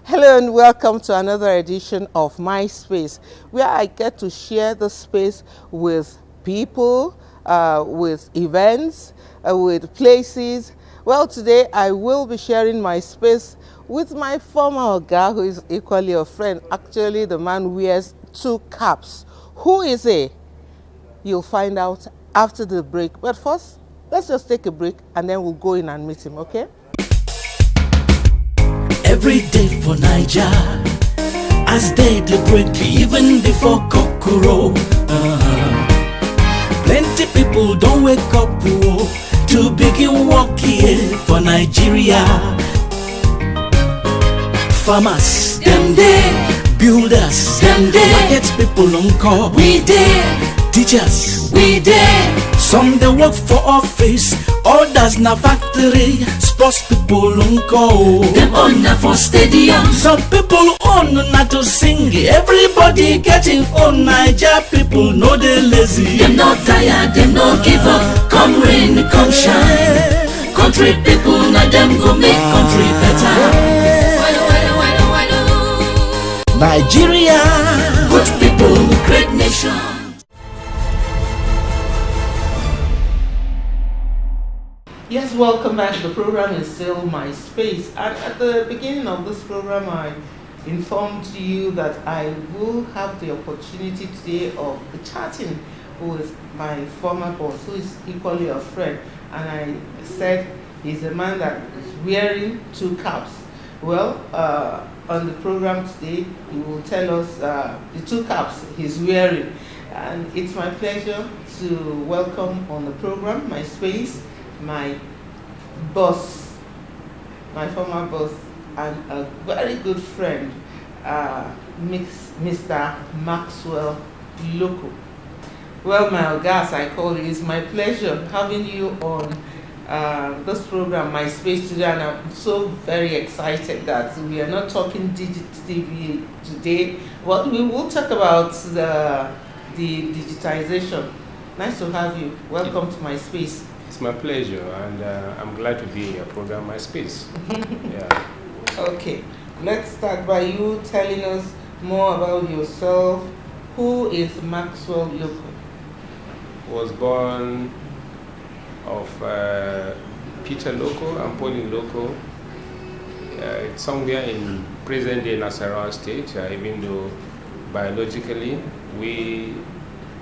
Hello and welcome to another edition of My Space, where I get to share the space with people, with events, with places. Well, today I will be sharing my space with my former Oga, who is equally a friend. Actually, the man wears two caps. Who is he? You'll find out after the break. But first, let's just take a break and then we'll go in and meet him, okay? Every day for Niger, as day they break, even before kokoro. Plenty people don't wake up to begin work here for Nigeria. Farmers, them there. Builders, them there. Market people on call, we there. Teachers, we there. Some they work for office, others na factory. Sports people on call, them on na for stadium. Some people on na to sing. Everybody getting on. Naija people no they lazy. Them not tired, them no give up. Come rain, come shine. Country people na them go make country better. Nigeria, good people, great nation. Yes, welcome back. The program is still My Space. And at the beginning of this program, I informed you that I will have the opportunity today of chatting with my former boss, who is equally a friend. And I said he's a man that is wearing two caps. Well, on the program today, he will tell us the two caps he's wearing. And it's my pleasure to welcome on the program, My Space, my boss, my former boss, and a very good friend, Mr. Maxwell Loko. Well, my guest, I call it, it's my pleasure having you on this program, My Space, today, and I'm so very excited that we are not talking TV today, but we will talk about the digitization. Nice to have you. Welcome to My Space. It's my pleasure, and I'm glad to be in your program, My Space. Yeah. Okay, let's start by you telling us more about yourself. Who is Maxwell Loko? Was born of Peter Loko and Pauline Loko. It's somewhere in present-day Nasarawa State, even though biologically we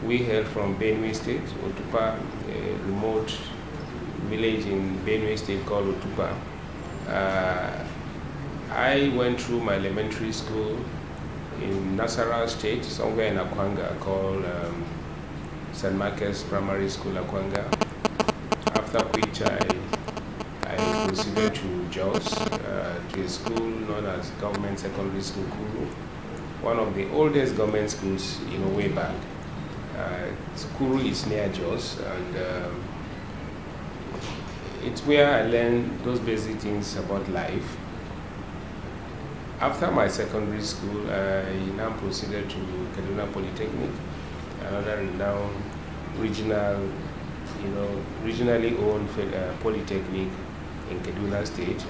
hail from Benue State, Otupa, a remote village in Benue State called Otupa. I went through my elementary school in Nasarawa State, somewhere in Akwanga, called St. Marcus Primary School, Akwanga. After which I proceeded to Jos, to a school known as Government Secondary School, Kuru, one of the oldest government schools, way back. Kuru is near Jos, and it's where I learned those basic things about life. After my secondary school, I now proceeded to Kaduna Polytechnic, another renowned regionally owned polytechnic in Kaduna State,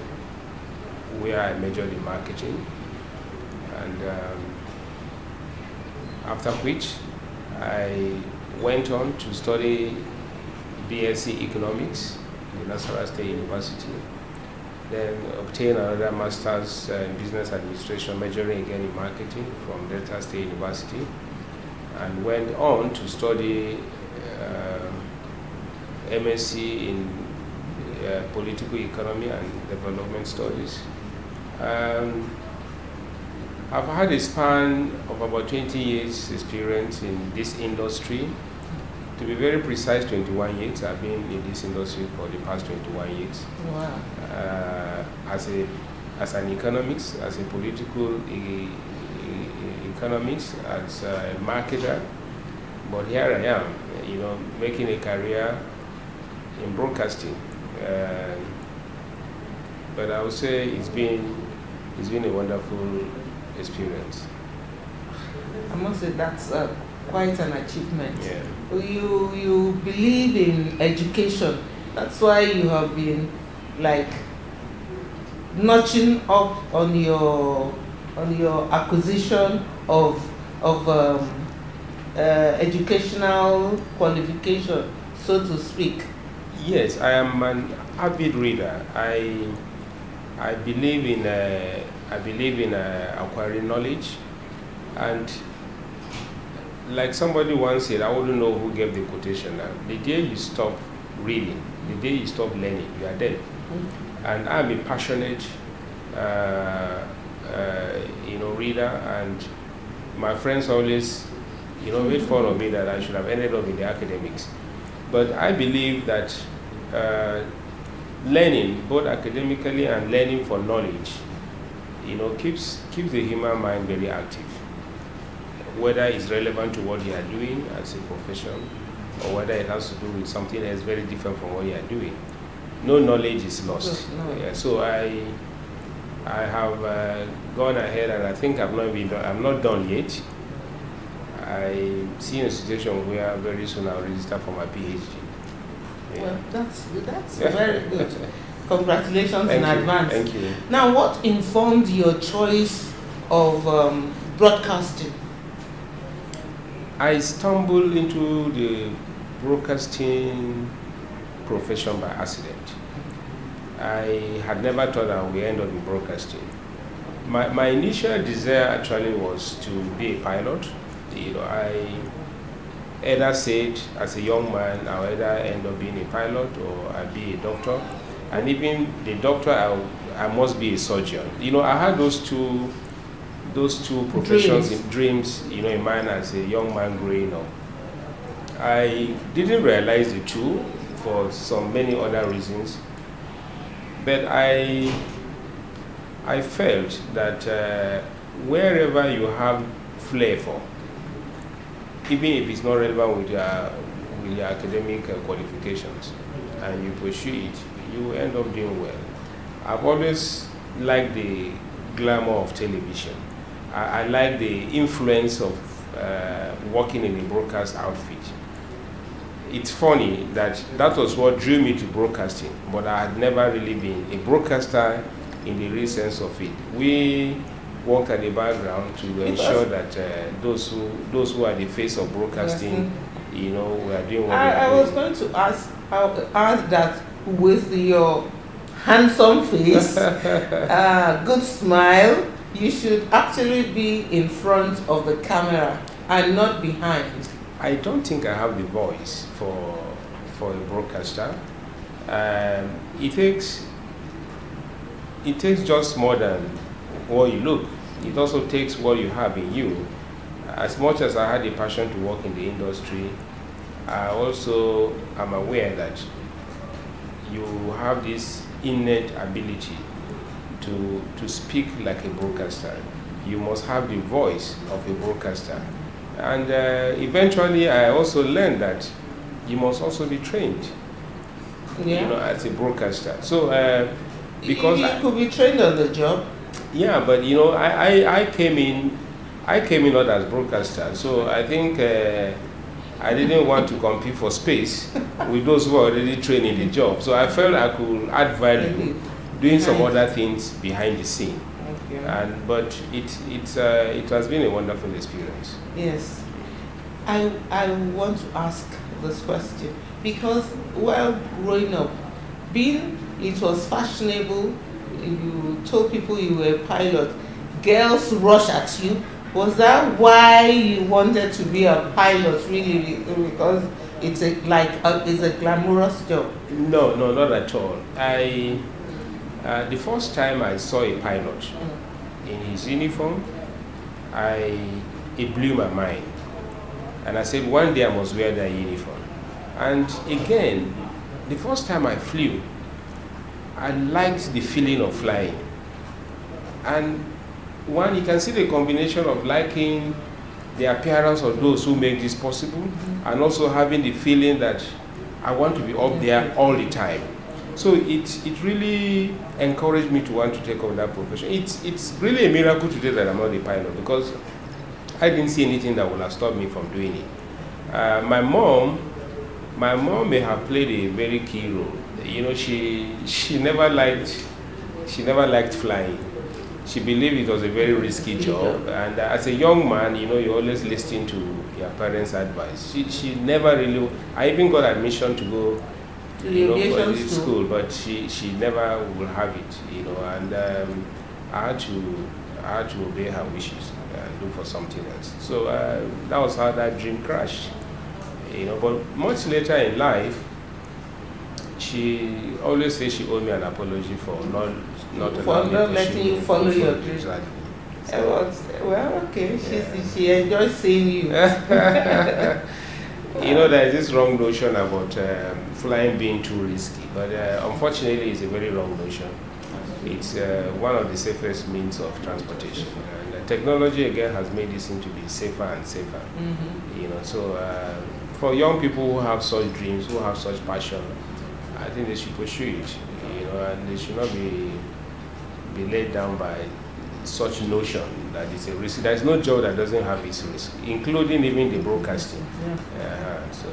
where I majored in marketing. And after which, I went on to study BSc Economics in Nasarawa State University, then obtained another master's in business administration, majoring again in marketing from Delta State University, and went on to study MSc in political economy and development studies. I've had a span of about 20 years experience in this industry. To be very precise, 21 years. I've been in this industry for the past 21 years. Wow. As an economics, as a political economics, as a marketer. But here I am, making a career in broadcasting. But I would say it's been a wonderful experience. I must say that's quite an achievement. Yeah. You believe in education. That's why you have been like notching up on your your acquisition of educational qualification, so to speak? Yes, I am an avid reader. I believe in acquiring knowledge, and like somebody once said, I wouldn't know who gave the quotation. Now, the day you stop reading, the day you stop learning, you are dead. And I'm a passionate, reader, and my friends always, made fun of me that I should have ended up in the academics. But I believe that learning, both academically and learning for knowledge, keeps the human mind very active. Whether it's relevant to what you are doing as a profession, or whether it has to do with something that's very different from what you are doing. No knowledge is lost. No. Yeah, so I have gone ahead, and I think I'm not done yet. I see a situation where very soon I'll register for my PhD. Yeah. Well, that's very good. Congratulations in advance. Thank you. Now, what informed your choice of broadcasting? I stumbled into the broadcasting profession by accident. I had never thought I would end up in broadcasting. My initial desire actually was to be a pilot. I either said as a young man I'll either end up being a pilot or I'll be a doctor. And even the doctor, I must be a surgeon. I had those two professions, dreams, in mind as a young man growing up. I didn't realize the two for some many other reasons, but I felt that wherever you have flair for, even if it's not relevant with your academic qualifications, and you pursue it, you end up doing well. I've always liked the glamour of television. I like the influence of working in a broadcast outfit. It's funny that was what drew me to broadcasting, but I had never really been a broadcaster in the real sense of it. We worked at the background to ensure that those who are the face of broadcasting, we are doing what we are doing. I was going to ask that with your handsome face, good smile, you should actually be in front of the camera and not behind. I don't think I have the voice for a broadcaster. It takes just more than what you look. It also takes what you have in you. As much as I had a passion to work in the industry, I also am aware that you have this innate ability to speak like a broadcaster. You must have the voice of a broadcaster. And eventually I also learned that you must also be trained, as a broadcaster. So because you could be trained on the job. Yeah, but I came in not as broadcaster. So I think I didn't want to compete for space with those who are already trained in the job. So I felt I could add value doing some other things behind the scene. Okay. But it has been a wonderful experience. Yes. I want to ask this question because while growing up, it was fashionable, you told people you were a pilot, girls rush at you. Was that why you wanted to be a pilot, really? Because it's a glamorous job? No, not at all. The first time I saw a pilot in his uniform, it blew my mind. And I said, one day I must wear that uniform. And again, the first time I flew, I liked the feeling of flying. And you can see the combination of liking the appearance of those who make this possible, and also having the feeling that I want to be up there all the time. So it really encouraged me to want to take on that profession. It's really a miracle today that I'm not a pilot, because I didn't see anything that would have stopped me from doing it. My mom may have played a very key role. She never liked flying. she believed it was a very risky job. And as a young man, you always listen to your parents' advice. She never really. I even got admission to go to the aviation school, but she never will have it. And I had to obey her wishes and look for something else. So that was how that dream crashed. But much later in life, she always says she owed me an apology for not letting you follow your dream. Exactly. Well, okay. She enjoys seeing you. There is this wrong notion about flying being too risky, but unfortunately, it's a very wrong notion. It's one of the safest means of transportation, and technology again has made this thing to be safer and safer. Mm-hmm. So for young people who have such dreams, who have such passion, I think they should pursue it. And they should not be laid down by such notion that it's a risk. There is no job that doesn't have its risk, including even the broadcasting. Yeah. So.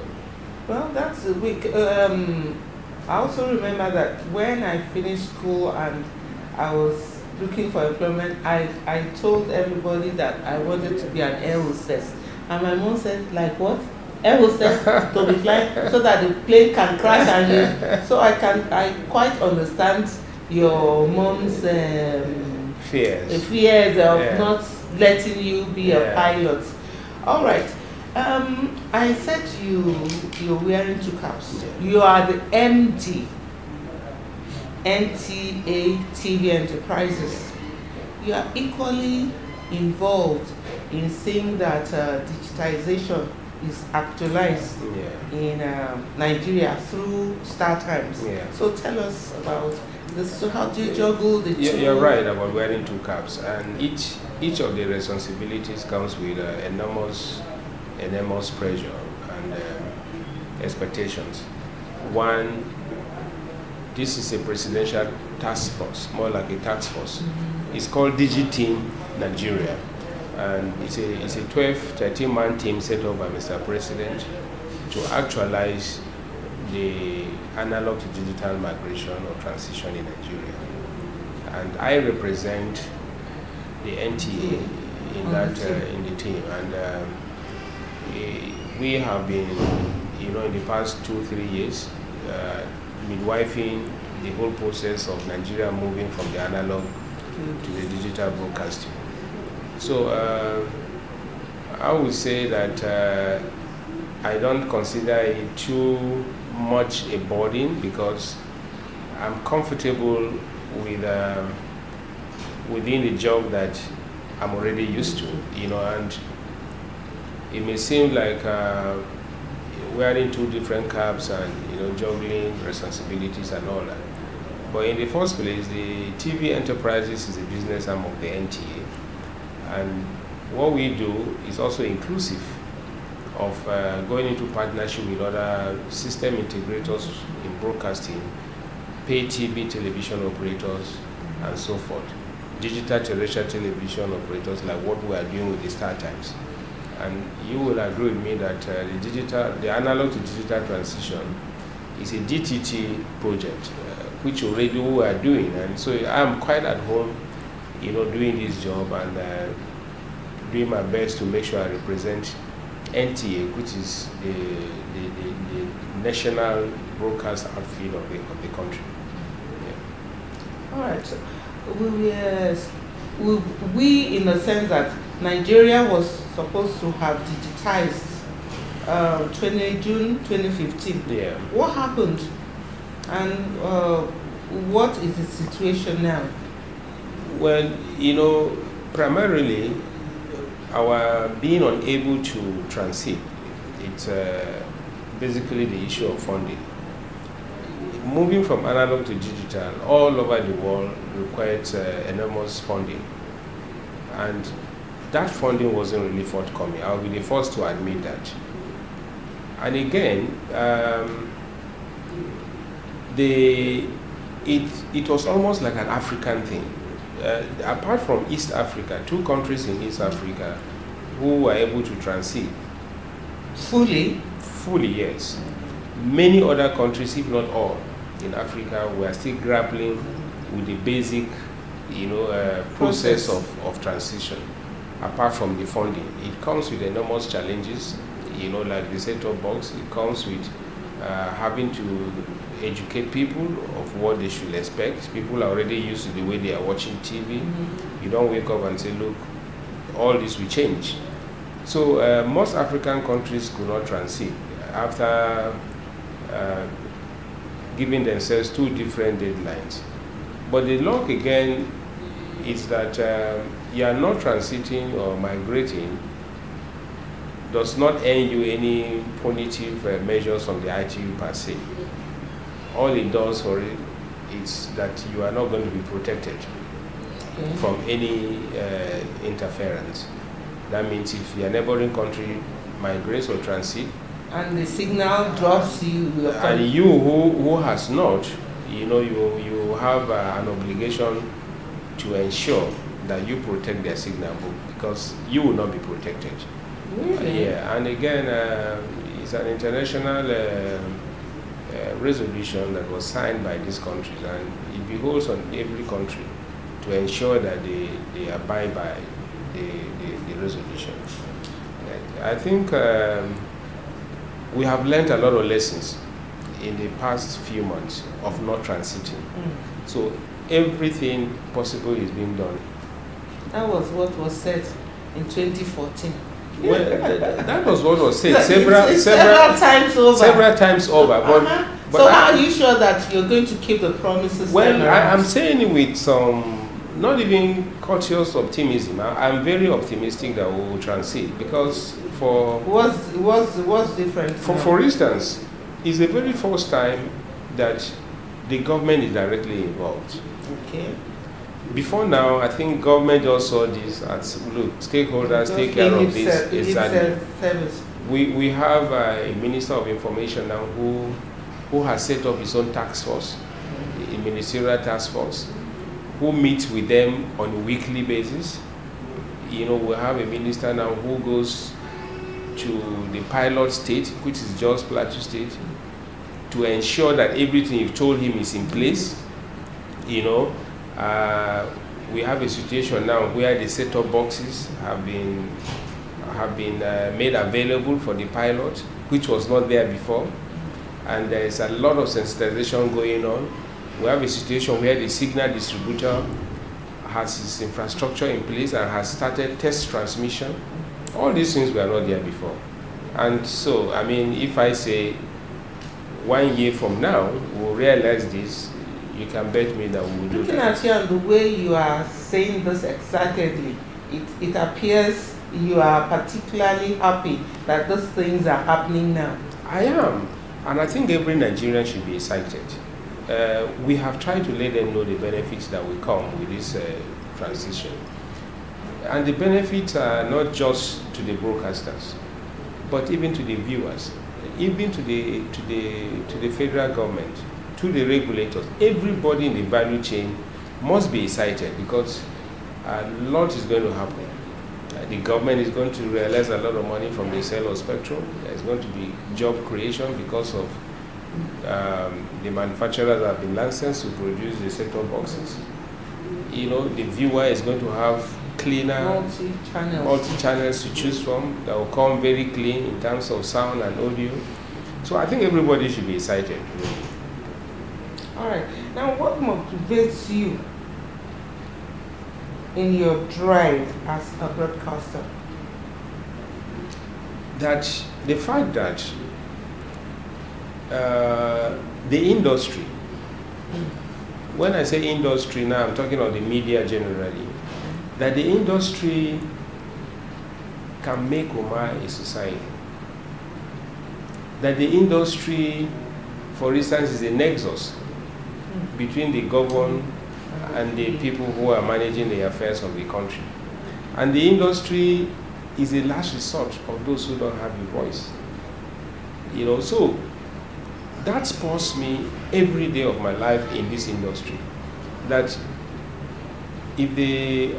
Well, that's a week. I also remember that when I finished school and I was looking for employment, I told everybody that I wanted to be an air hostess. And my mom said, like what? Air hostess to be flying so that the plane can crash and you. So I quite understand your mom's fears of not letting you be a pilot. All right. I said you're wearing two caps. You are the MD, NTA TV Enterprises. You are equally involved in seeing that digitization is actualized in Nigeria through StarTimes. So tell us about this. So how do you juggle the two? You're right about wearing two caps, and each of the responsibilities comes with enormous pressure and expectations. One, this is a presidential task force, more like a task force. Mm-hmm. It's called DigiTeam Nigeria. And it's a 13-man team set up by Mr. President to actualize the analog to digital migration or transition in Nigeria. And I represent the NTA in in the team. And we have been, in the past 2-3 years, midwifing the whole process of Nigeria moving from the analog to the digital broadcasting. So I would say that I don't consider it too much a burden because I'm comfortable with within the job that I'm already used to, and it may seem like wearing two different caps and juggling responsibilities and all that. But in the first place, the TV Enterprises is a business arm of the NTA. And what we do is also inclusive of going into partnership with other system integrators in broadcasting, pay TV television operators, and so forth. Digital terrestrial television operators like what we are doing with the StarTimes. And you will agree with me that the analog to digital transition is a DTT project, which already we are doing. And so I'm quite at home doing this job and doing my best to make sure I represent NTA, which is the national broadcast outfit of the country. All right. We, in the sense that Nigeria was supposed to have digitized June 2015. What happened? And what is the situation now? Well, primarily, our being unable to transit, it's basically the issue of funding. Moving from analog to digital all over the world required enormous funding. And that funding wasn't really forthcoming. I'll be the first to admit that. And again, it was almost like an African thing. Apart from East Africa, 2 countries in East Africa who were able to transit. Fully, yes. Many other countries, if not all, in Africa were still grappling with the basic process of transition. Apart from the funding, it comes with enormous challenges, like the set-top box. It comes with having to educate people of what they should expect. People are already used to the way they are watching TV. You don't wake up and say, look, all this will change. So most African countries could not transit after giving themselves two different deadlines. But the luck again is that you are not transiting or migrating does not earn you any punitive measures from the ITU per se. All it does for it is that you are not going to be protected from any interference. That means if your neighboring country migrates or transit, and the signal drops you, and you who has not, you have an obligation to ensure that you protect their signal, because you will not be protected. Really? Yeah, and again, it's an international resolution that was signed by these countries, and it behoves on every country to ensure that they abide by the resolution. I think we have learned a lot of lessons in the past few months of not transiting. So everything possible is being done. That was what was said in 2014. Well, that was what was said several times over. Several times over. But so how are you sure that you're going to keep the promises? Well, I'm saying it with some not even cautious optimism. I'm very optimistic that we will transit, because what's different? For instance, it's the very first time that the government is directly involved. Okay. Before now, I think government just saw this as, look, stakeholders take care of this. Service. We have a Minister of Information now who has set up his own task force, a ministerial task force, who meets with them on a weekly basis. We have a minister now who goes to the pilot state, which is just Plateau State, to ensure that everything you've told him is in place. We have a situation now where the set-top boxes have been made available for the pilot, which was not there before, and there is a lot of sensitization going on. We have a situation where the signal distributor has its infrastructure in place and has started test transmission. All these things were not there before. And so, if I say 1 year from now we'll realize this, you can bet me that we will do that. Looking at you and the way you are saying this excitedly, it appears you are particularly happy that those things are happening now. I am, and I think every Nigerian should be excited. We have tried to let them know the benefits that will come with this transition. And the benefits are not just to the broadcasters, but even to the viewers, even to the federal government, to the regulators. Everybody in the value chain must be excited, because a lot is going to happen. The government is going to realize a lot of money from the sale of spectrum. There's going to be job creation because of the manufacturers that have been licensed to produce the set-top boxes. The viewer is going to have cleaner multi-channels to choose from that will come very clean in terms of sound and audio. So I think everybody should be excited. All right. Now, what motivates you in your drive as a broadcaster? That the fact that the industry, when I say industry now, I'm talking about the media generally, that the industry can make Omar a society. That the industry, for instance, is a nexus between the governed and the people who are managing the affairs of the country. And the industry is a last resort of those who don't have a voice. So that spurs me every day of my life in this industry. That if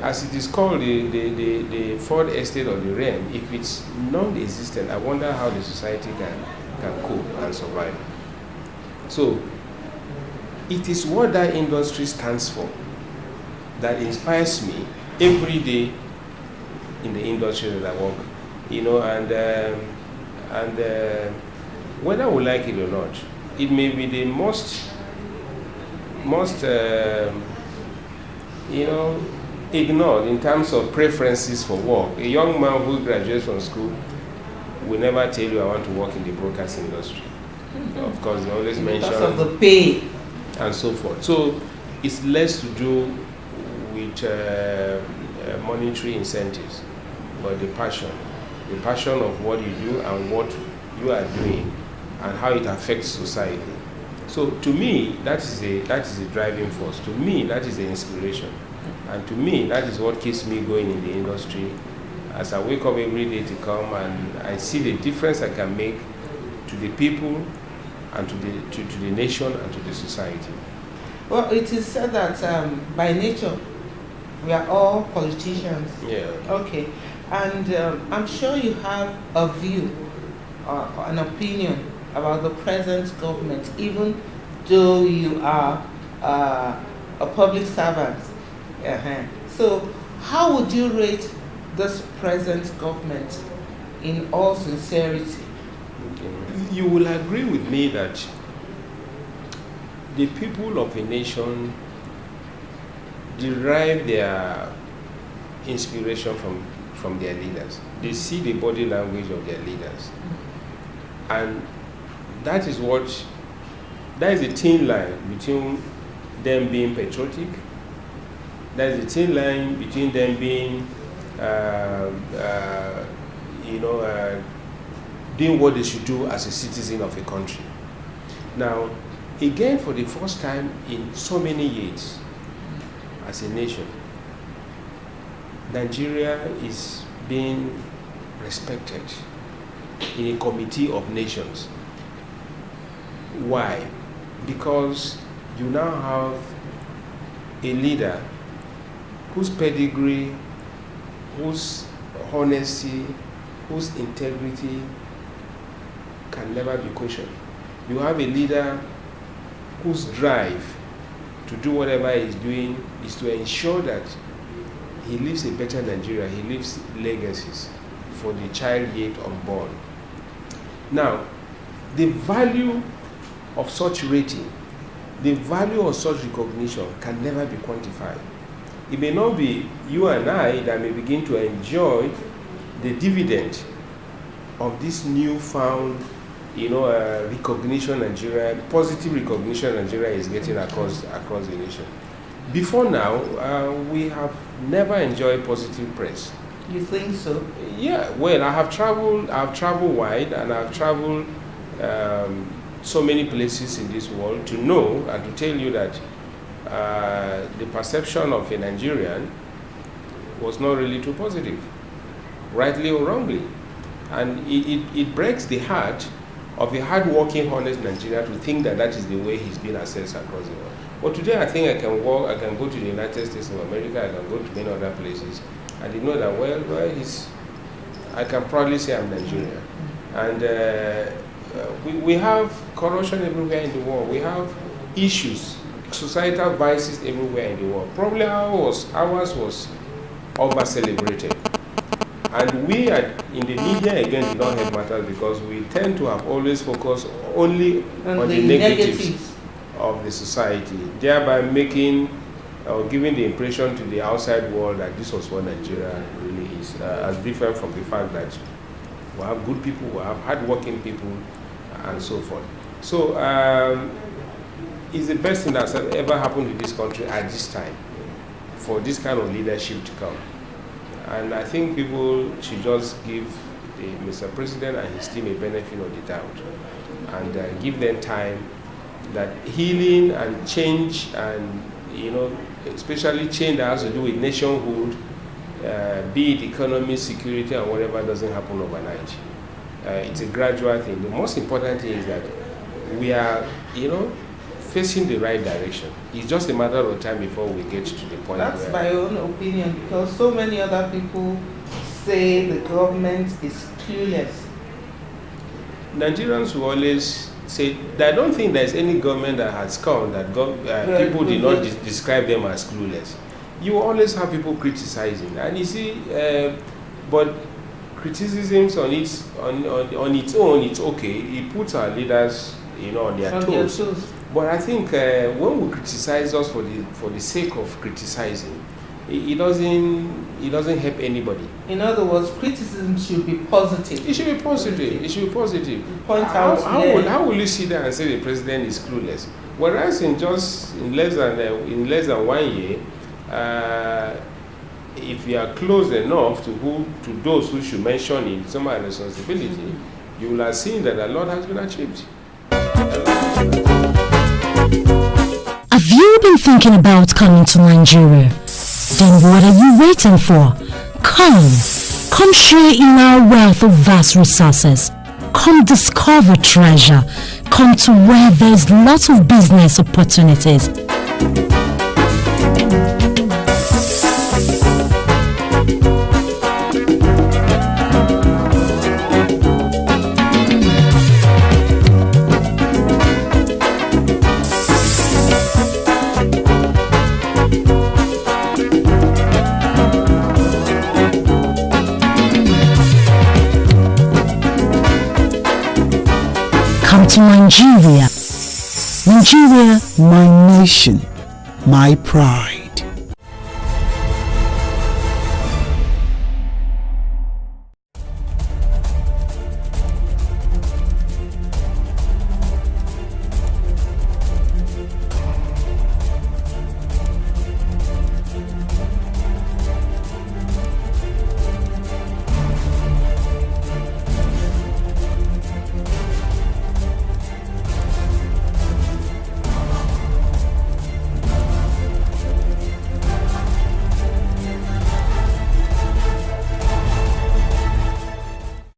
as it is called, the fourth estate of the realm, if it's non-existent, I wonder how the society can cope and survive. So it is what that industry stands for that inspires me every day in the industry that I work, and whether we like it or not, it may be the most ignored in terms of preferences for work. A young man who graduates from school will never tell you I want to work in the broadcast industry. Of course, they always mention because of the pay and so forth. So it's less to do with monetary incentives, but the passion of what you do and what you are doing and how it affects society. So to me, that is a driving force. To me, that is the inspiration. And to me, that is what keeps me going in the industry. As I wake up every day to come and I see the difference I can make to the people and to the nation and to the society. Well, it is said that by nature, we are all politicians. Yeah. Okay. And I'm sure you have a view, an opinion about the present government, even though you are a public servant. So, how would you rate this present government in all sincerity? You will agree with me that the people of a nation derive their inspiration from their leaders. They see the body language of their leaders. And that is a thin line between them being patriotic. That is a thin line between them being, doing what they should do as a citizen of a country. Now, again, for the first time in so many years, as a nation, Nigeria is being respected in a committee of nations. Why? Because you now have a leader whose pedigree, whose honesty, whose integrity can never be questioned. You have a leader whose drive to do whatever he's doing is to ensure that he leaves a better Nigeria, he leaves legacies for the child yet unborn. Now, the value of such rating, the value of such recognition can never be quantified. It may not be you and I that may begin to enjoy the dividend of this newfound, recognition Nigeria, positive recognition Nigeria is getting across the nation. Before now, we have never enjoyed positive press. You think so? Yeah. Well, I've traveled wide, and I've traveled so many places in this world to know and to tell you that the perception of a Nigerian was not really too positive, rightly or wrongly. And it breaks the heart of a hard-working, honest Nigerian to think that that is the way he's been assessed across the world. But today I think I can go to the United States of America, I can go to many other places, and they know that, I can proudly say I'm Nigerian. And we have corruption everywhere in the world. We have issues, societal vices everywhere in the world. Probably ours was over-celebrated. And we in the media, again, did not help matters because we tend to have always focused only on the negatives of the society, thereby making or giving the impression to the outside world that this was what Nigeria really is, as different from the fact that we have good people, we have hard-working people, and so forth. So it's the best thing that's ever happened to this country at this time, for this kind of leadership to come. And I think people should just give Mr. President and his team a benefit of the doubt and give them time that healing and change and, especially change that has to do with nationhood, be it economy, security, and whatever, doesn't happen overnight. It's a gradual thing. The most important thing is that we are, facing the right direction. It's just a matter of time before we get to the point. That's my own opinion, because so many other people say the government is clueless. Nigerians will always say, I don't think there's any government that has come that people did not describe them as clueless. you always have people criticizing, and you see, but criticisms on its own, it's okay. It puts our leaders, on their toes. But I think when we criticize us for the sake of criticizing, it doesn't help anybody. In other words, criticism should be positive. It should be positive. It should be positive. Point out how will you sit there and say the president is clueless? Whereas in less than 1 year, if you are close enough to those who should mention in some responsibility, you will have seen that a lot has been achieved. Have you been thinking about coming to Nigeria? Then what are you waiting for? Come share in our wealth of vast resources. Come discover treasure. Come to where there's lots of business opportunities. Come to Nigeria. Nigeria, My nation, my pride.